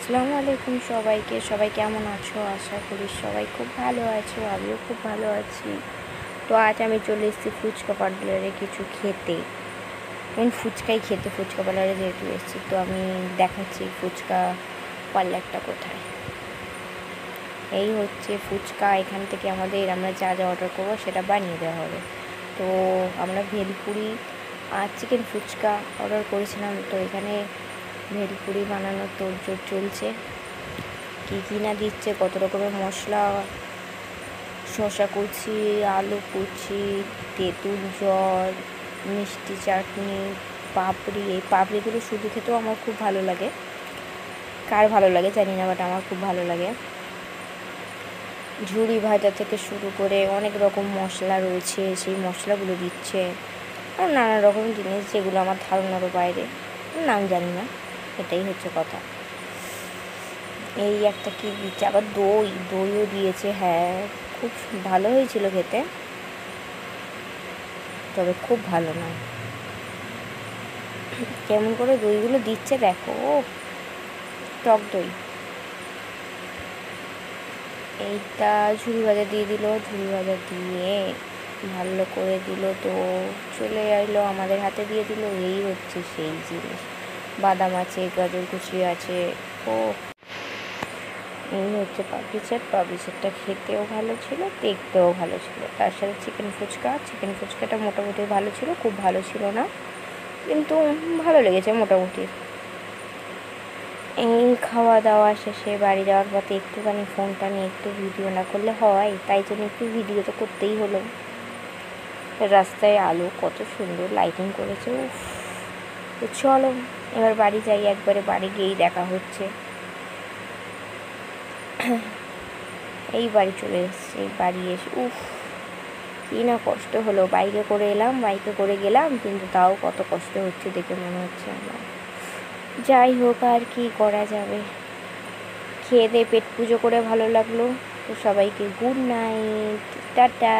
আসসালামু আলাইকুম সবাইকে। সবাই কেমন আছো? আশা করি সবাই খুব ভালো আছো, আমিও খুব ভালো আছি। তো আজ আমি চলে এসেছি ফুচকা পার্লারে কিছু খেতে। ফুচকাই খেতে, ফুচকা পার্লারে যেহেতু এসেছি তো আমি দেখাচ্ছি ফুচকা পার্লারটা কোথায়। এই হচ্ছে ফুচকা। এখান থেকে আমরা যা যা অর্ডার করবো সেটা বানিয়ে দেওয়া হবে। তো আমরা ভেলপুরি আর চিকেন ফুচকা অর্ডার করেছিলাম। তো এখানে ভেলপুরি বানানোর তোড়জোড় চলছে। কী কী না দিচ্ছে, কত রকমের মশলা, শসা কুচি, আলু কুচি, তেঁতুল জল, মিষ্টি চাটনি, পাপড়ি। এই পাপড়িগুলো শুধু খেতেও আমার খুব ভালো লাগে, কার ভালো লাগে জানি না, বাট আমার খুব ভালো লাগে। ঝুড়ি ভাজা থেকে শুরু করে অনেক রকম মশলা রয়েছে, সেই মশলাগুলো দিচ্ছে। আর নানা রকম জিনিস যেগুলো আমার ধারণারও বাইরে, নাম জানি না, এটাই হচ্ছে কথা। এই একটা কি দিচ্ছে, আবার দইও দিয়েছে। হ্যাঁ, খুব ভালো হয়েছিল খেতে, তবে খুব ভালো না। কেমন করে দইগুলো দিচ্ছে দেখো, টক দই। এইটা ঝুড়ি ভাজা দিয়ে দিল, ঝুড়ি ভাজা দিয়ে ভালো করে দিল, তো চলে এলো আমাদের হাতে দিয়ে দিল। এই হচ্ছে সেই জিনিস। বাদাম আছে, গাজর কুচি আছে। ও, এই হচ্ছে পাপড়ি চাটটা খেতেও ভালো ছিল, দেখতেও ভালো ছিল। তার সাথে চিকেন ফুচকাটা মোটামুটি ভালো ছিল, খুব ভালো ছিল না, কিন্তু ভালো লেগেছে মোটামুটি। এই খাওয়া দাওয়া শেষে বাড়ি যাওয়ার পথে একটুখানি ফোনটা নিয়ে একটু ভিডিও না করলে হয়, তাই জন্য একটু ভিডিও তো করতেই হলো। রাস্তায় আলো কত সুন্দর লাইটিং করেছে, উফ। তো চলো এবার বাড়ি যাই, একবারে বাড়ি গিয়েই দেখা হচ্ছে। এই বাড়ি চলে এসেছি, বাড়ি এসে উফ, কী না কষ্ট হলো। বাইকে করে এলাম, বাইকে করে গেলাম, কিন্তু তাও কত কষ্ট হচ্ছে দেখে মনে হচ্ছে আমার। যাই হোক, আর কি করা যাবে। খেয়ে দিয়ে পেট পুজো করে ভালো লাগলো। তো সবাইকে গুড নাইট, টাটা।